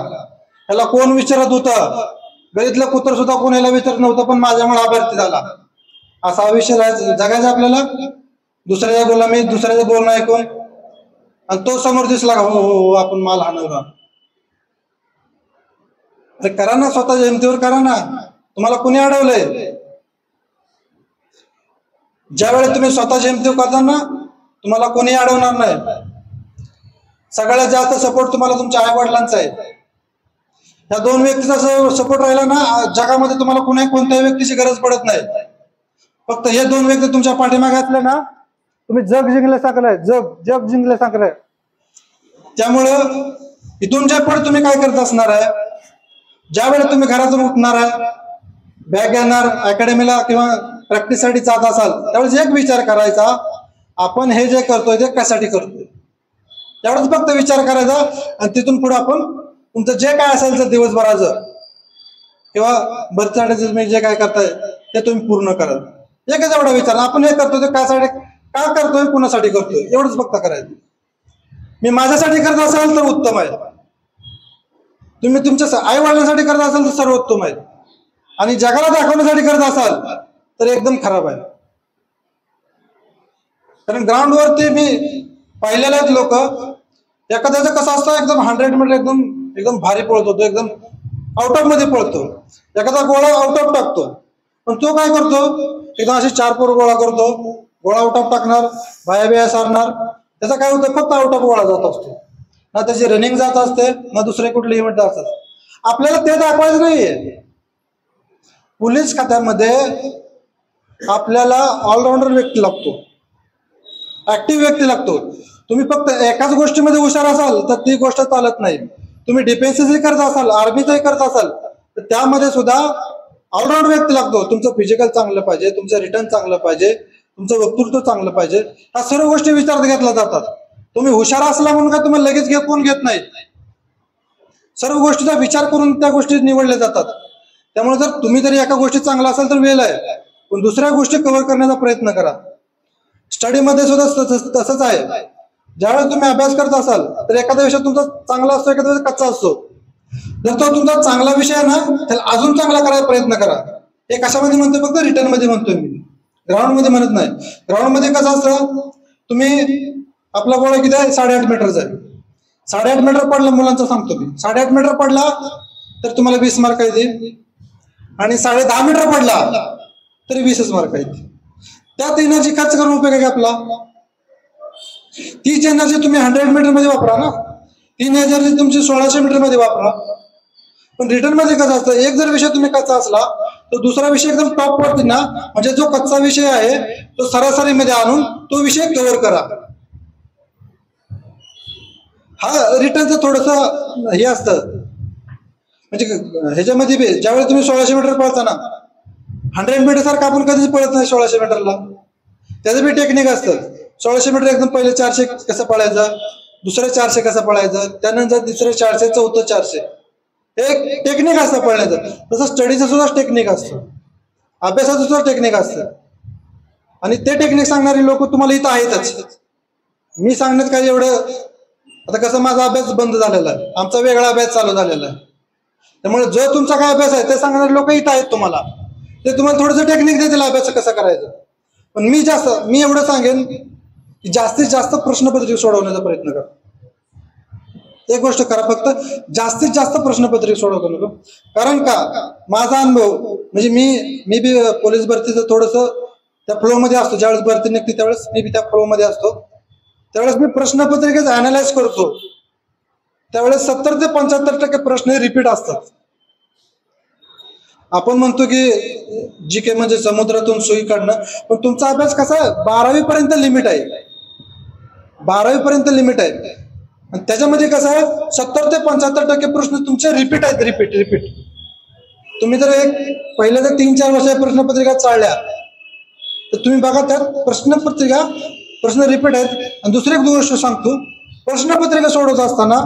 त्याला कोण विचारत होतं, गरीतलं कुत्र सुद्धा कोणाला विचारत नव्हतं, पण माझ्यामुळे हा भरती झाला. असं आयुष्य जगायचं आपल्याला, दुसऱ्याच्या गुलामी, दुसऱ्याचं बोलणं ऐकून. आणि तो समोर दिसला का, हो हो आपण माल हाणवला. अरे करा ना, स्वतःच्या हिमतीवर करा ना. तुम्हाला कुणी अडवलंय? ज्या वेळेस तुम्ही स्वतःच्या हिमतीवर करता ना, तुम्हाला कोणी अडवणार नाही. सगळ्यात जास्त सपोर्ट तुम्हाला तुमच्या आई वडिलांचा आहे. या दोन व्यक्तीचा सपोर्ट राहिला ना, जगामध्ये तुम्हाला कोणत्याही व्यक्तीची गरज पडत नाही. फक्त हे दोन व्यक्ती तुमच्या पाठीमागे असले ना, तुम्ही जग जिंकले सारखं, जग जिंकले सारखं. त्यामुळं इथून ज्या पुढे तुम्ही काय करत असणार आहे, ज्या वेळेस तुम्ही घरातून उठणार आहे, बॅग घेणार, अकॅडमीला किंवा प्रॅक्टिससाठी जात असाल, त्यावेळेस एक विचार करायचा, आपण हे जे करतोय ते कशासाठी करतोय, त्यावेळेस फक्त विचार करायचा. आणि तिथून पुढे आपण तुमचं जे काय असेल तर दिवसभराचं किंवा भरतीसाठी तुम्ही जे काय करताय ते तुम्ही पूर्ण करा. एकच एवढा विचार, आपण हे करतोय ते कासाठी, का करतोय, कुणासाठी करतोय, एवढंच फक्त करायचं. मी माझ्यासाठी करत असाल तर उत्तम आहे, तुम्ही तुमच्या आई वडिलांसाठी करत असाल तर सर्वोत्तम आहे, आणि जगाला दाखवण्यासाठी करत असाल तर एकदम खराब आहे. कारण ग्राउंडवरती मी पाहिलेले आहेत लोक, एखाद्याचं कसं असतं, एकदम 100 मीटर एकदम भारी पळतो, तो एकदम आउट ऑफ मध्ये पळतो, एखादा गोळा आउट ऑफ टाकतो. पण तो काय करतो, एकदम असे 4 पोर गोळा करतो, गोळा आउट ऑफ टाकणार, बाया बिया सारणार. त्याचा काय होतं, फक्त आउट ऑफ गोळा जात असतो, ना त्याची रनिंग जात असते, ना दुसरे कुठले इव्हेंट जात असते. आपल्याला ते दाखवायचं नाहीये. पोलीस खात्यामध्ये आपल्याला ऑलराऊंडर व्यक्ती लागतो, ऍक्टिव्ह व्यक्ती लागतो. तुम्ही फक्त एकाच गोष्टीमध्ये हुशार असाल तर ती गोष्ट चालत नाही. तुम्ही डिफेन्सही करत असाल, आर्मीचंही करत असाल, तर त्यामध्ये सुद्धा ऑलराऊंड व्यक्ती लागतो. तुमचं फिजिकल चांगलं पाहिजे, तुमचं रिटर्न चांगलं पाहिजे, तुमचं वक्तृत्व चांगलं पाहिजे, ह्या सर्व गोष्टी विचारात घेतल्या जातात. तुम्ही हुशार असला म्हणून काय तुम्हाला लगेच कोण घेत नाही. सर्व गोष्टीचा विचार करून त्या गोष्टी निवडल्या जातात. त्यामुळे जर तुम्ही जरी एका गोष्टीत चांगला असाल तर वेळ आहे, पण दुसऱ्या गोष्टी कव्हर करण्याचा प्रयत्न करा. स्टडीमध्ये सुद्धा तसंच आहे. ज्यावेळेस तुम्ही अभ्यास करत असाल तर एखादा विषय तुमचा चांगला असतो, एखादा विषय कच्चा असतो. जर तो तुमचा चांगला विषय आहे ना त्याला अजून चांगला करायचा प्रयत्न करा. हे कशामध्ये म्हणतोय? फक्त रिटर्न मध्ये म्हणतोय मी, ग्राउंड मध्ये म्हणत नाही. ग्राउंड मध्ये कसं असतं, तुम्ही आपला गोळा किती आहे? 8.5 मीटरचा आहे. 8.5 मीटर पडला, मुलांचा सांगतो मी, 8.5 मीटर पडला तर तुम्हाला 20 मार्क येते, आणि 10.5 मीटर पडला तरी 20 मार्क येते. त्यात एनर्जी खर्च करून उपयोग आहे का आपला? तीच एनर्जी तुम्ही 100 मीटर मध्ये वापरा ना, ती एनर्जी तुमची 1600 मीटर मध्ये वापरा. पण रिटर्न मध्ये कसं असतं, एक जर विषय तुम्ही कच्चा असला तर दुसरा विषय एकदम टॉप वरती ना, म्हणजे जो कच्चा विषय आहे तो सरासरीमध्ये आणून तो विषय कव्हर करा. हा रिटर्नचं थोडस हे असतं. म्हणजे ह्याच्यामध्ये ज्यावेळेस तुम्ही 1600 मीटर पळता ना, 100 मीटर सारखं आपण कधीच पळत नाही 1600 मीटरला. त्याचं बी टेक्निक असतं. 1600 मीटर एकदम पहिले 400 कसं पळायचं, दुसरं 400 कसं पळायचं, त्यानंतर तिसरं 400, चौथं 400. एक टेक्निक असतं पळण्याचं. तसं स्टडीचं सुद्धा टेक्निक असतं, अभ्यासाचं सुद्धा टेक्निक असतं. आणि ते टेक्निक सांगणारी लोक तुम्हाला इथं आहेतच. मी सांगण्यात काय एवढं, आता कसं माझा अभ्यास बंद झालेला आहे, आमचा वेगळा अभ्यास चालू झालेला आहे. त्यामुळे जो तुमचा काय अभ्यास आहे ते सांगणारे लोक इथं आहेत तुम्हाला. ते तुम्हाला थोडंसं टेक्निक देतील अभ्यास कसं करायचं. पण मी एवढं सांगेन की जास्तीत जास्त प्रश्नपत्रिका सोडवण्याचा प्रयत्न करा. एक गोष्ट करा, फक्त जास्तीत जास्त प्रश्नपत्रिका सोडवतो नको. कारण का, माझा अनुभव म्हणजे मी बी पोलीस भरतीचं थोडंसं त्या फ्लो मध्ये असतो. ज्यावेळेस भरती निघते त्यावेळेस मी बी त्या फ्लो मध्ये असतो. त्यावेळेस मी प्रश्नपत्रिकेचं अनालाइज करतो. त्यावेळेस 70 ते 75% प्रश्न रिपीट असतात. आपण म्हणतो की जी के म्हणजे समुद्रातून सुई काढणं, पण तुमचा अभ्यास कसा आहे, 12वी पर्यंत लिमिट आहे. 12वी पर्यंत लिमिट आहे. आणि त्याच्यामध्ये कसं आहे, 70 ते 75% प्रश्न तुमचे रिपीट आहेत. रिपीट तुम्ही जर पहिल्या जर 3-4 वर्षाच्या प्रश्नपत्रिका चालल्या तर तुम्ही बघा त्यात प्रश्न रिपीट आहेत. आणि दुसरी एक गोष्ट सांगतो, प्रश्नपत्रिका सोडवत असताना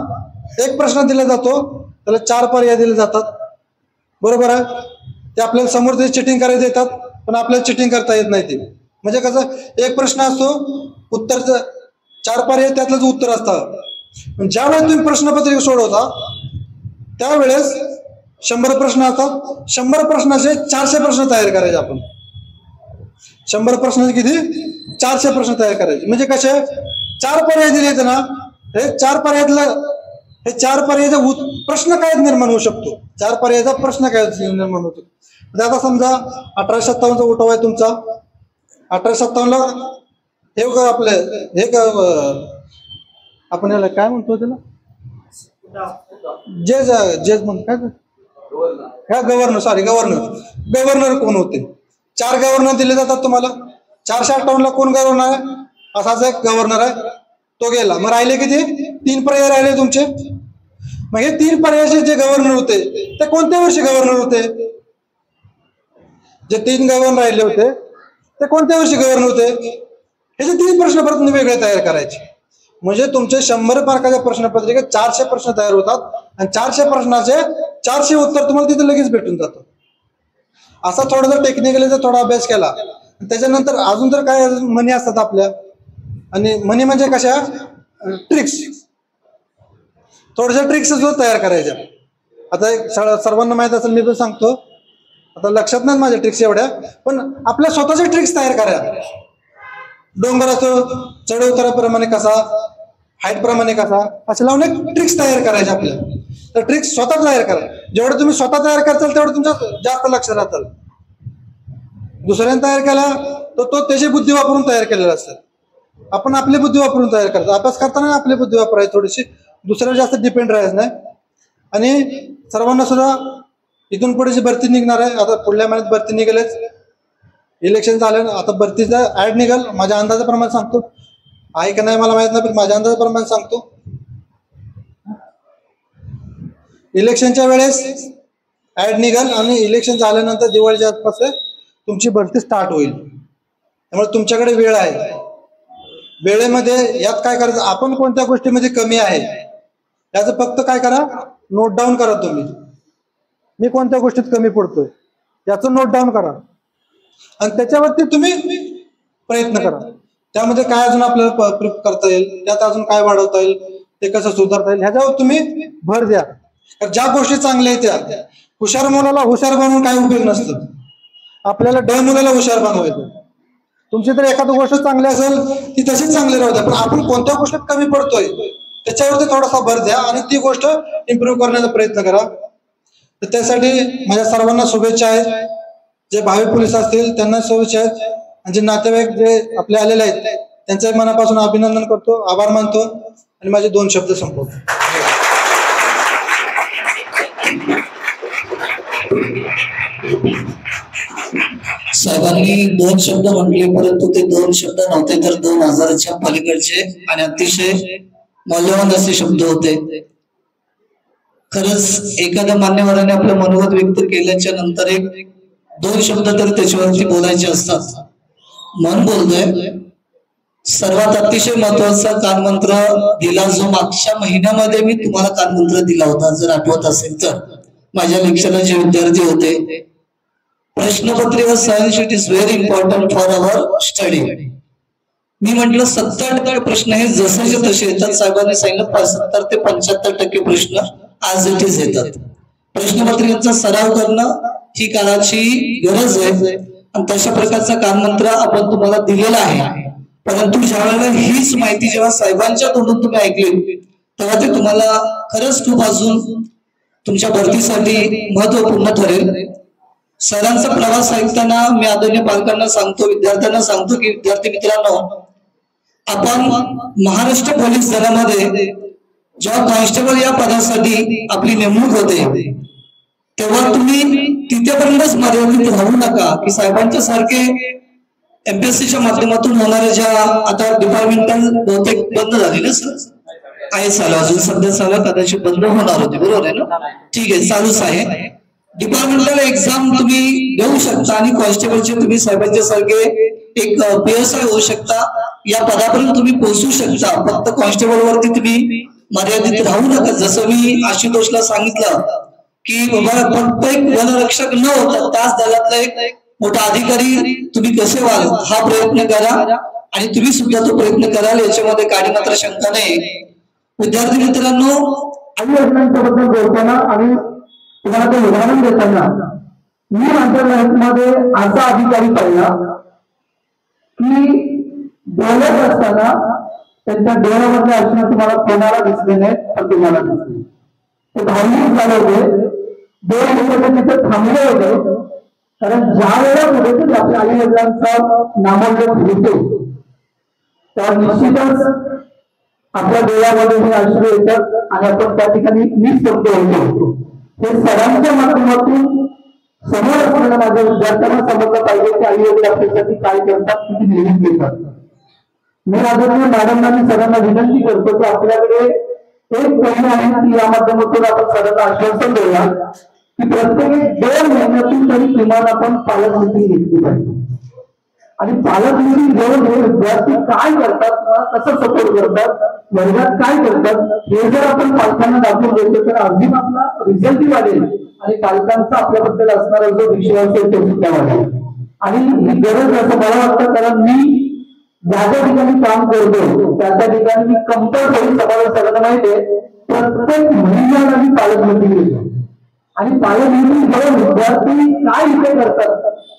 एक प्रश्न दिला जातो, त्याला 4 पर्याय दिले जातात. बरोबर आहे. ते आपल्याला समोर ते चिटिंग करायला येतात, पण आपल्याला चिटिंग करता येत नाही. ते म्हणजे कसं, एक प्रश्न असतो, उत्तरचं 4 पर्याय, त्यातलंच उत्तर असतं. पण ज्यावेळेस तुम्ही प्रश्नपत्रिका सोडवता त्यावेळेस 100 प्रश्न असतात. 100 प्रश्नाचे 400 प्रश्न तयार करायचे. आपण 100 प्रश्नाचे किती, 400 प्रश्न तयार करायचे. म्हणजे कसे, 4 पर्याय दिले ना, हे 4 पर्यायाचा प्रश्न काय निर्माण होऊ शकतो, 4 पर्यायाचा प्रश्न काय निर्माण होतो. आता समजा 1857चा उठाव आहे तुमचा. 1857ला हे आपलं हे आपण याला काय म्हणतो, त्याला जेज म्हणतो काय, गव्हर्नर कोण होते. 4 गव्हर्नर दिले जातात तुम्हाला. 458ला कोण गव्हर्नर आहे, असाच एक गव्हर्नर आहे, तो गेला. मग राहिले किती, 3 पर्याय राहिले तुमचे. मग हे 3 पर्यायाचे जे गव्हर्नर होते ते कोणत्या वर्षी गव्हर्नर होते, जे 3 गव्हर्नर राहिले होते ते कोणत्या वर्षी गव्हर्नर होते, हे 3 प्रश्न परत वेगळे तयार करायचे. म्हणजे तुमचे 100 मार्काच्या प्रश्नपत्रिकेत 400 प्रश्न तयार होतात. आणि 400 प्रश्नाचे 400 उत्तर तुम्हाला तिथे लगेच भेटून जातं. असा थोडासा टेक्निकली जर थोडा अभ्यास केला, त्याच्यानंतर अजून तर काय म्हणी असतात आपल्या. आणि म्हणी म्हणजे कशा, ट्रिक्स, थोड्याशा ट्रिक्स जो तयार करायच्या. आता सर्वांना माहित असेल, मी पण सांगतो, आता लक्षात नाही माझ्या ट्रिक्स एवढ्या, पण आपल्या स्वतःच्या ट्रिक्स तयार करा. डोंगराचं चढ उताराप्रमाणे कसा, हाईट प्रमाणे कसा, असे लावून एक ट्रिक्स तयार करायचे आपल्या. तर ट्रिक्स स्वतः तयार करा. जेवढं तुम्ही स्वतः तयार करताल तेवढं तुमच्या जास्त लक्ष राहतात. दुसऱ्याने तयार केला तर तो त्याची बुद्धी वापरून तयार केलेला असतात. आपण आपली बुद्धी वापरून तयार करतो. अभ्यास करताना आपली बुद्धी वापरायची थोडीशी, दुसऱ्यावर जास्त डिपेंड राहायचं नाही. आणि सर्वांना सुद्धा इथून पुढे जी भरती निघणार आहे, आता पुढल्या महिन्यात भरती निघेलच, इलेक्शन झालं, आता भरतीचा ऍड निघाल. माझ्या अंदाजाप्रमाणे सांगतो, आहे का नाही मला माहित नाही, पण माझ्या अंदाजाप्रमाणे सांगतो, इलेक्शनच्या वेळेस ऍड निघाल. आणि इलेक्शन झाल्यानंतर दिवाळीच्या आसपास तुमची भरती स्टार्ट होईल. त्यामुळे तुमच्याकडे वेळ आहे. वेळेमध्ये यात काय करायचं, आपण कोणत्या गोष्टीमध्ये कमी आहे याचं फक्त काय करा, नोट डाऊन करा. तुम्ही मी कोणत्या गोष्टीत कमी पडतोय याचं नोट डाऊन करा. आणि त्याच्यावरती तुम्ही प्रयत्न करा. त्यामध्ये काय अजून आपल्याला करता येईल, त्यात अजून काय वाढवता येईल, ते कसं सुधारता येईल ह्याच्यावर तुम्ही भर द्या. ज्या गोष्टी चांगल्या आहेत त्या, हुशार मुलाला हुशार बनवून काय उपयोग नसतं. आपल्याला मुलाला हुशार बनवायचं. तुमची तर एखादी गोष्ट चांगली असेल ती तशीच चांगली राहू द्या, पण आपण कोणत्या गोष्टीत कमी पडतोय त्याच्यावरती थोडासा भर द्या आणि ती गोष्ट इम्प्रूव्ह करण्याचा प्रयत्न करा. तर त्यासाठी माझ्या सर्वांना शुभेच्छा आहेत. जे भावी पोलीस असतील त्यांना शुभेच्छा आहेत, आणि जे नातेवाईक जे आपले आलेले आहेत त्यांचं मनापासून अभिनंदन करतो, आभार मानतो आणि माझे 2 शब्द संपवतो. साहेबांनी 2 शब्द म्हटले, परंतु ते 2 शब्द नव्हते तर 2000च्या पलीकडचे आणि अतिशय मौल्यवान असे शब्द होते. खरंच एखाद्या मान्यवराने आपलं मनोगत व्यक्त केल्याच्या नंतर 2 शब्द तर त्याच्यावरती बोलायचे असतात. मन बोलतोय. सर्वात अतिशय महत्वाचा कानमंत्र दिला जो मागच्या महिन्यामध्ये मी तुम्हाला कानमंत्र दिला होता, जर आठवत असेल तर. माझ्या लेक्चरला जे विद्यार्थी होते, प्रश्नपत्रिका science it is very important for our study. मी म्हंटल 70% प्रश्न हे जसेचे तसे येतात. साहेबांनी सांगितलं 70 ते 75% प्रश्न आज इट इज येतात. प्रश्नपत्रिकेचा सराव करणं ही काळाची गरज आहे आणि तशा प्रकारचा कानमंत्र आपण तुम्हाला दिलेला आहे. परंतु ज्या वेळेला हीच माहिती जेव्हा साहेबांच्या तोंडून तुम्ही ऐकली तेव्हा ते तुम्हाला खरंच खूप अजून तुमच्या भरतीसाठी महत्वपूर्ण ठरेल. सरांचा प्रवास ऐकताना मी आदरणीय पालकांना सांगतो, विद्यार्थ्यांना सांगतो की विद्यार्थी मित्रांनो, आपण महाराष्ट्र पोलीस दलामध्ये जेव्हा कॉन्स्टेबल या पदासाठी आपली नेमणूक होते तेव्हा तुम्ही तिथेपर्यंतच मर्यादित राहू नका की साहेबांच्या सारखे एमपीएससीच्या माध्यमातून होणाऱ्या ज्या आता डिपार्टमेंटल बहुतेक बंद झाले ना सर, आहे चालू, अजून सध्या चालू, कदाचित बंद होणार होते, बरोबर आहे ना? ठीक आहे, चालूच आहे. डिपार्टमेंटल एक्झाम तुम्ही देऊ शकता आणि कॉन्स्टेबलचे तुम्ही साहेबांच्या सारखे एक PSI होऊ शकता. या पदापर्यंत तुम्ही पोहोचू शकता. फक्त कॉन्स्टेबल वरती तुम्ही मर्यादित राहू नका. जसं मी आशुतोषला सांगितलं की बाबा फक्त एक वनरक्षक न होता त्याच दलातला एक मोठा अधिकारी तुम्ही कसे व्हाल हा प्रयत्न करा आणि तुम्ही सुद्धा तो प्रयत्न कराल, याच्यामध्ये काही मात्र शंका नाही. विद्यार्थी मित्रांनो, आई वडिलांच्याबद्दल बोलताना आणि तुम्हाला ते उदाहरण देताना मी माझ्या लाईफमध्ये असा अधिकारी पाहिला की बोलत असताना त्यांच्या डोळ्यामधले असणं तुम्हाला कोणाला दिसले नाही, तर तुम्हाला दिसले. ते धार्मिक झाले होते, 2 मिनिटं तिथे थांबले होते, कारण ज्या वेळेला कुठेतरी आपल्या आई वडिलांचा नामोल्लेख होतो त्या निश्चितच आपल्या डोळ्यामध्ये हे अश्रू येतात आणि आपण त्या ठिकाणी निस्तब्ध होतो. हे सरांच्या माध्यमातून समोर असलेल्या माझ्या विद्यार्थ्यांना समजलं पाहिजे की आई वडील आपल्यासाठी काय करतात, किती मेहनत घेतात. मी आदरणीय मॅडमना सरांना विनंती करतो की आपल्याकडे एक महिना आहे की या माध्यमातून आपण सरांना आश्वासन देऊया की प्रत्येक 2 महिन्यातून तरी किमान आपण पालक मीटिंग घेतली पाहिजे. आणि पालक मीटिंग घेऊन हे विद्यार्थी काय करतात, कसं सपोर्ट करतात, वर्गात काय करतात हे जर आपण पालकांना दाखवून देतो तर अजून आपला रिझल्टही वाढेल आणि पालकांचा आपल्याबद्दल असणारा जो विश्वास आहे तो सुद्धा वाढेल. आणि ही गरज असं मला वाटतं, कारण मी ज्या ठिकाणी काम करतो त्या ठिकाणी मी कंपल्सरी समाजात सगळ्यांना माहिती आहे प्रत्येक महिन्याला मी पालक मीटिंग घेतो आणि पालक मीटिंग घेऊन विद्यार्थी काय इथे करतात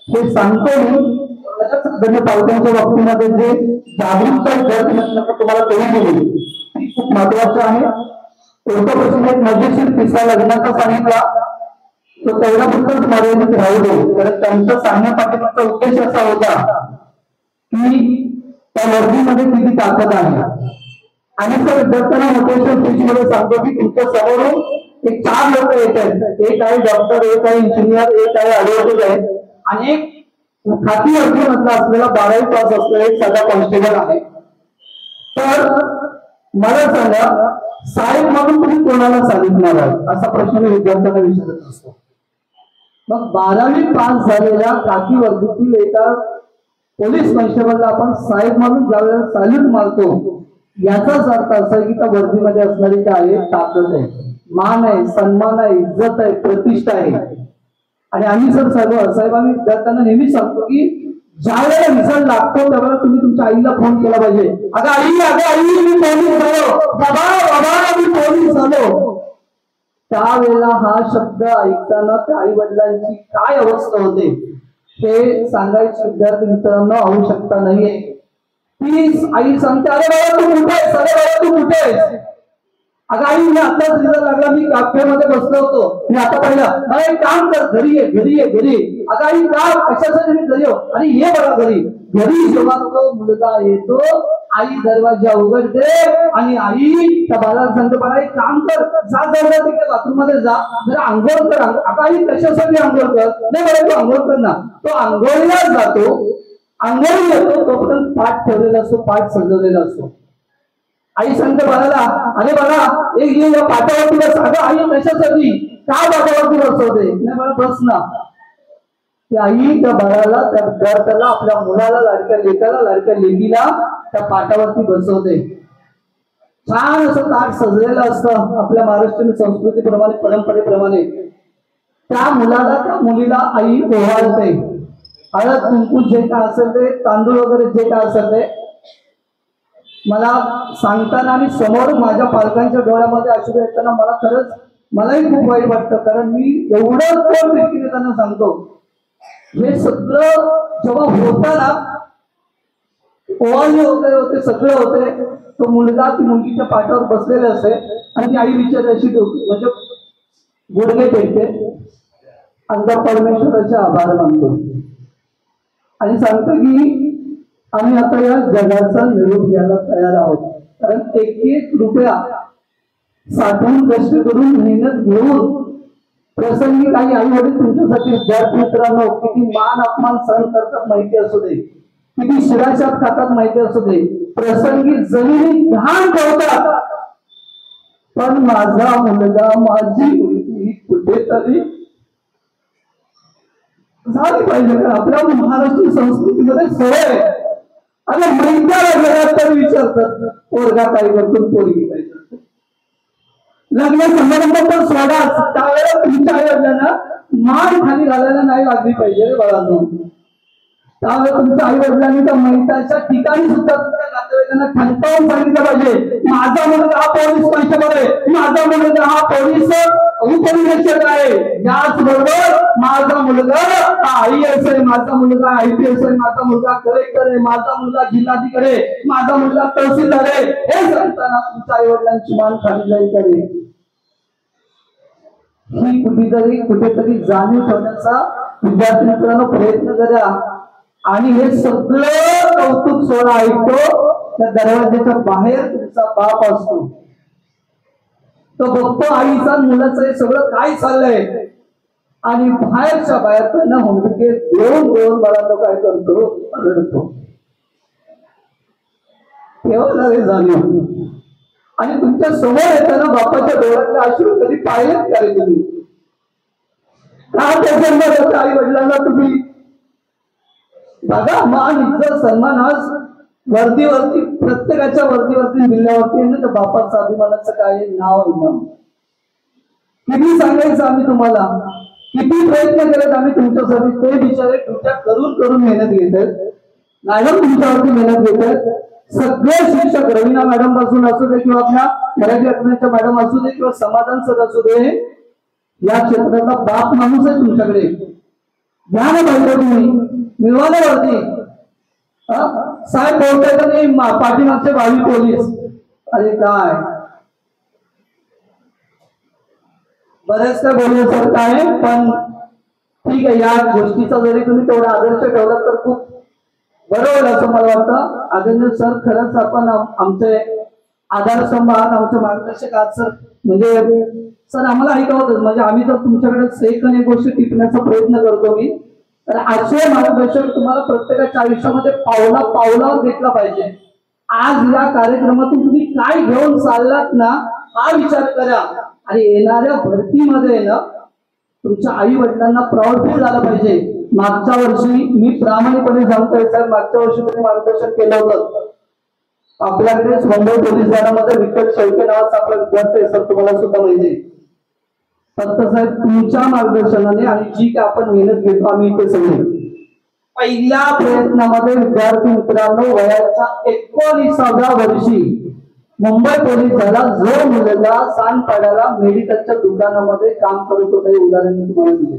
हे सांगतो मी. पालकांच्या बाबतीमध्ये जे जागरूकता विद्यार्थी तुम्हाला कळून दिली खूप महत्वाचं आहे. पूर्वीपासून एक मजेशीर किस्सा लग्नाचा सांगितला तो तेवढा फक्तच मर्यादित राहू दे, कारण त्यांचा सांगण्यापाठीमागचा उद्देश असा होता की त्या वर्दीमध्ये किती ताकद आहे. आणि त्या विद्यार्थ्यांना मोटिवेशन स्पीचमध्ये सांगतो की तुमच्या समोरून एक 4 लोक येत आहेत, एक आहे डॉक्टर, एक आहे इंजिनियर, एक आहे ऍडव्होकेट आहे आणि एक खाती वर्दीमधला असलेला 12वी पास असलेला एक साधा कॉन्स्टेबल आहे. तर मला सांगा साहेब म्हणून तुम्ही कोणाला सांगितणार आहे असा प्रश्न मी विद्यार्थ्यांना विचारत असतो. मग 12वी पास झालेल्या खाकी वर्दीतील एका पोलीस कॉन्स्टेबलला आपण साहेब म्हणून ज्यावेळेला सॅल्यूट मारतो याचाच अर्थ असा आहे की त्या वर्दीमध्ये असणारी काय आहे, ताकद आहे, मान आहे, सन्मान आहे, इज्जत आहे, प्रतिष्ठा आहे. आणि आम्ही साहेब आम्ही विद्यार्थ्यांना नेहमीच सांगतो की ज्या वेळेला रिझल्ट लागतो त्यावेळेला तुम्ही तुमच्या आईला फोन केला पाहिजे. अगं आई मी पोलीस झालो, बाबा मी पोलीस झालो. त्यावेळेला हा शब्द ऐकताना त्या आई वडिलांची काय अवस्था होते हे सांगायची विद्यार्थी मित्रांना आवश्यकता नाहीये. ती आई सांगते अरे बाबा तू कुठेस, अरे बाबा तू कुठेस. अगं आई मी आताच रिझल्ट लागला, मी कॅफेमध्ये बसलो होतो, मी आता पाहिलं. अरे काम कर, घरी ये. अगं आई का कशासाठी मी घरी हो? अरे ये बघा घरी जेव्हा तो मुलगा येतो आई दरवाजा उघडते आणि आई त्या बाळाला सांगते बाळा एक काम कर, जा तिकडे बाथरूम मध्ये जा, जरा आंघोळ कर. अगं आई कशासाठी आंघोळ कर? नाही बरं तू आंघोळ कर ना. तो आंघोळीला जातो, आंघोळ येतो तोपर्यंत पाठ ठेवलेला असतो, पाठ सजवलेला असतो. आई सांगते बाळाला अरे बाळा एक ये या पाटावरती बस. अगं आई कशासाठी, का पाटावरती बसवते? नाही बाळा बस ना. ती आई त्या बाळाला, त्या विद्यार्थ्याला, आपल्या मुलाला, लाडक्या लेकाला, लाडक्या लेकीला त्या पाटावरती बसवते. छान असं ताट सजलेलं असतं आपल्या महाराष्ट्रीयन संस्कृतीप्रमाणे, परंपरेप्रमाणे. त्या मुलाला, त्या मुलीला आई ओवाळते. हळद कुंकू जे काय असेल ते, तांदूळ वगैरे जे काय असेल ते. मला सांगताना आणि समोर माझ्या पालकांच्या डोळ्यामध्ये अश्रू येताना मला खरंच मलाही खूप वाईट वाटतं. कारण मी एवढं कोण व्यक्तीने त्यांना सांगतो हे सगळं जेव्हा होताना ओवाळणे वगैरे होते, सगळं होते. तो मुलगा ती मुलगीच्या पाठावर बसलेले असते आणि ती आई विचार अशी ठेवते, म्हणजे गुडघे टेकते आणि त्या परमेश्वराचे आभार मानतो आणि सांगतो की आम्ही आता या जगाचा निरोप घ्यायला तयार आहोत. कारण एक रुपया साठवून कष्ट करून मेहनत घेऊन प्रसंगी काही आई वडील तुमच्यासाठी विद्यार्थी मित्रांनो किती मान अपमान सहन करतात माहिती असू दे, किती शिराशात खातात माहिती असू दे, प्रसंगी जमिनी घाण ठेवतात. पण माझा मुलगा, माझी मुलगी कुठेतरी झाली पाहिजे. कारण आपल्या महाराष्ट्रीय संस्कृतीमध्ये सवय आता मैत्याला घरात तर विचारतात पोरगा काय करतो, पोरगी काय करतो. लग्न समारंभ पण सोडा, त्यावेळेला तुमच्या आई वडिलांना मान खाली घालायला नाही लागली पाहिजे रे बाळांनो. त्यावेळेला तुमच्या आई वडिलांनी त्या मैताच्या ठिकाणी सुद्धा तुमच्या नातेवाईकांना ठणकावून सांगितलं पाहिजे माझा मुलगा हा पोलीस कॉन्स्टेबल आहे, माझा मुलगा हा पोलीस उपनिरीक्षक आहे, याचबरोबर माझा मुलगा हा IAS आहे, माझा मुलगा IPS आहे, माझा मुलगा कलेक्टर आहे, माझा मुलगा जिल्हाधिकारी आहे, माझा मुलगा तहसीलदार आहे. हे सांगताना तुमच्या आई वडिलांची मान खाली जाईल करे ही कुठेतरी जाणीव ठेवण्याचा विद्यार्थी मित्रांनो प्रयत्न करा. आणि हे सगळं कौतुक सोहळा ऐकतो त्या दरवाज्याच्या बाहेर तुमचा बाप असतो, तो बघतो आईचा मुलाचं हे सगळं काय चाललंय आणि बाहेरच्या बाहेर त्यांना हुंडके देऊन बाळाला काय करतो, रडतो. तेव्हा रे जाणीव. आणि तुमच्या समोर येताना बापाच्या डोळ्यातले अश्रू कधी पाहिलेत का रे तुम्ही? का त्याच्यामध्ये आई वडिलांना तुम्ही बघा मान इज्जत सन्मान आज वर्दीवरती, प्रत्येकाच्या वर्दीवरती मिळण्यावरती आहे ना, तर बापाचं अभिमानाचं काय नाव आहे. किती सांगायचं आम्ही तुम्हाला, किती प्रयत्न केलेत आम्ही तुमच्यासाठी. ते बिचारे तुमच्या करून मेहनत घेतात, मॅडम तुमच्यावरती मेहनत घेतात. सगळे शिक्षक रवीना मॅडम पासून असू दे किंवा आपल्या मराठी अकॅडमीच्या मॅडम असू दे किंवा समाधान सर असू दे, या क्षेत्रातला बाप माणूस आहे तुमच्याकडे. घ्या ना पाहिजे तुम्ही, मिळवायला वरती. साहेब बोलताय का नाही पाठीमागचे 22 पोलीस? अरे काय बरेच काय बोलण्यासारखं आहे, पण ठीक आहे. या गोष्टीचा जरी तुम्ही तेवढा आदर्श ठेवला तर खूप बरोबर असं मला वाटतं. आदरणीय सर खरंच आपण आमचे आधारस्तंभ आहात, आमचे मार्गदर्शक आहात सर. म्हणजे सर आम्हाला ऐकावतच, म्हणजे आम्ही तर तुमच्याकडे एक आणि एक गोष्ट टिपण्याचा प्रयत्न करतो मी. तर असे मार्गदर्शक तुम्हाला प्रत्येकाच्या आयुष्यामध्ये पावला घेतला पाहिजे. आज या कार्यक्रमातून तुम्ही काय घेऊन चाललात ना हा विचार करा. आणि येणाऱ्या भरतीमध्ये ना तुमच्या आई वडिलांना प्राऊड फील झालं पाहिजे. मागच्या वर्षी मी प्रामाणिकपणे सांगतोय सर, मागच्या वर्षी तुम्ही मार्गदर्शन केलं होतं. आपल्याकडे मुंबई पोलीस दलामध्ये विठ्ठल शेळके नावाचा आपला विद्यार्थी आहे सर, तुम्हाला सुद्धा माहिती आहे. फक्त साहेब तुमच्या मार्गदर्शनाने आणि जी काय आपण मेहनत घेतो आम्ही इथे सगळे, पहिल्या प्रयत्नामध्ये विद्यार्थी मित्रांनो वयाच्या 19व्या वर्षी मुंबई पोलीस झाला, जो मुलगा सांगपाड्याला मेडिकलच्या दुकानामध्ये काम करत होता, हे उदाहरण मी तुम्हाला दिले.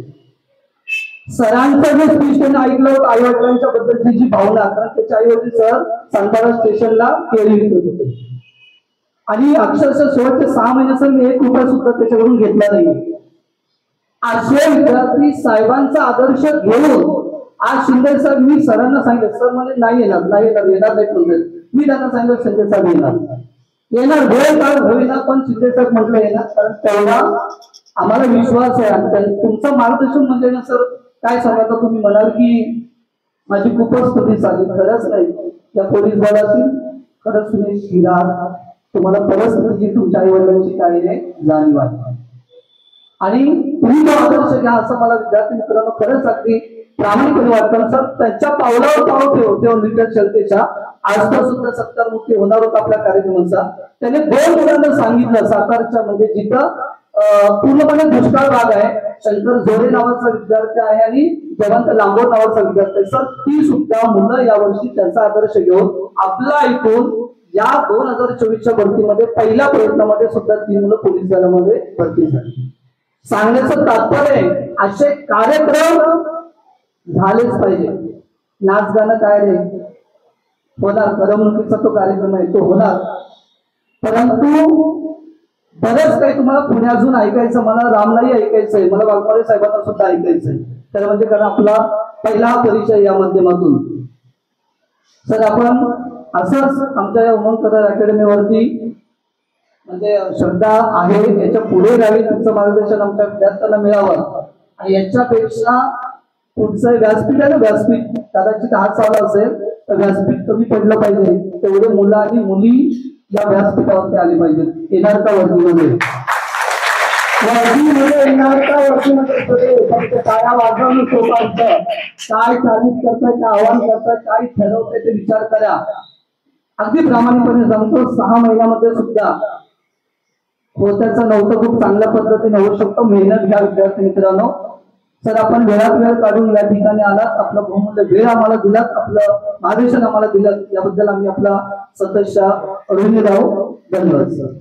सरांचं जे स्टेशन ऐकलं आई वडिलांच्या बद्दलची जी भावना, कारण त्याच्या आई वडील सर सांगपाडा स्टेशनला केळी विकत होते आणि अक्षरशः शेवटचे 6 महिने सर मी 1 रुपया सुद्धा त्याच्याकडून घेतला नाही. असे विद्यार्थी साहेबांचा आदर्श घेऊन आज शिंदे साहेब, मी सरांना सांगितलं, सर म्हणे नाही येणार येणार नाही म्हणले. मी त्यांना सांगितलं शिंदे साहेब येणार वेळ काळ होईना, पण शिंदे साहेब म्हटलं येणार, कारण तेवढा आम्हाला विश्वास आहे. आणि तुमचं मार्गदर्शन म्हणजे ना सर काय सांगायचं, तुम्ही म्हणाल की माझी खूपच स्तुती झाली, खरंच नाही या पोलीस दलातील खरंच तुम्ही शिरा, तुम्हाला परिस्थितीची तुमच्या आई वडिलांची काय आहे जाणीव आहे आणि तुम्ही तो आदर्श घ्या असं मला विद्यार्थी मित्रांनो खरंच अगदी प्रामाणिकपणे वाटतं. सर त्यांच्या पावलावर पाव ठेवतो लीडर जनतेच्या. आजचा सुद्धा सत्कारमुखी होणार होता आपल्या कार्यक्रमाचा. त्याने 2 मुलांना सांगितलं सातारच्या, म्हणजे जिथं पूर्णपणे दुष्काळ भाग आहे, शंकर जोरे नावाचा विद्यार्थी आहे आणि जयवंत लांबोर नावाचा विद्यार्थी आहे. सर ती सुद्धा मुलं यावर्षी त्यांचा आदर्श घेऊन आपला ऐकून या 2024च्या भरतीमध्ये पहिल्या प्रयत्नामध्ये सुद्धा 3 मुलं पोलीस दलामध्ये भरती झाली. सांगण्याचं तात्पर्य असे कार्यक्रम झालेच पाहिजे. नाच गाणं काय नाही होणार, करमणुकीचा तो कार्यक्रम आहे तो होणार, परंतु बरंच काही तुम्हाला पुणे अजून ऐकायचं, मला रामलाही ऐकायचंय, मला वाघमारे साहेबांना सुद्धा ऐकायचंय. तर म्हणजे कारण आपला पहिला हा परिचय या माध्यमातून. सर आपण असंच आमच्या या उमंग कदर अकॅडमीवरती म्हणजे श्रद्धा आहे, याच्या पुढे राहावी, तुमचं मार्गदर्शन आमच्या विद्यार्थ्यांना मिळावं आणि याच्यापेक्षा पुढचं व्यासपीठ आहे ना, व्यासपीठ कदाचित हा चालू असेल तर व्यासपीठ कमी पडलं पाहिजे, तेवढे मुलं आणि मुली या व्यासपीठावरती आले पाहिजेत. येणार का वर्दीमध्ये येणार का वर्दीमध्ये काय वाजवणं सोपं असतं, काय चालीस करताय, काय आव्हान करताय, काय ठरवताय ते विचार करा. अगदी प्रामाणिकपणे सांगतो 6 महिन्यामध्ये सुद्धा होत्याचं नव्हतं, खूप चांगल्या पद्धतीने होऊ शकतो. मेहनत घ्या विद्यार्थी मित्रांनो. सर आपण वेळात वेळ काढून या ठिकाणी आलात, आपला बहुमूल्य वेळ आम्हाला दिलात, आपलं मार्गदर्शन आम्हाला दिलं, याबद्दल आम्ही आपला सतत ऋणी राहू. धन्यवाद सर.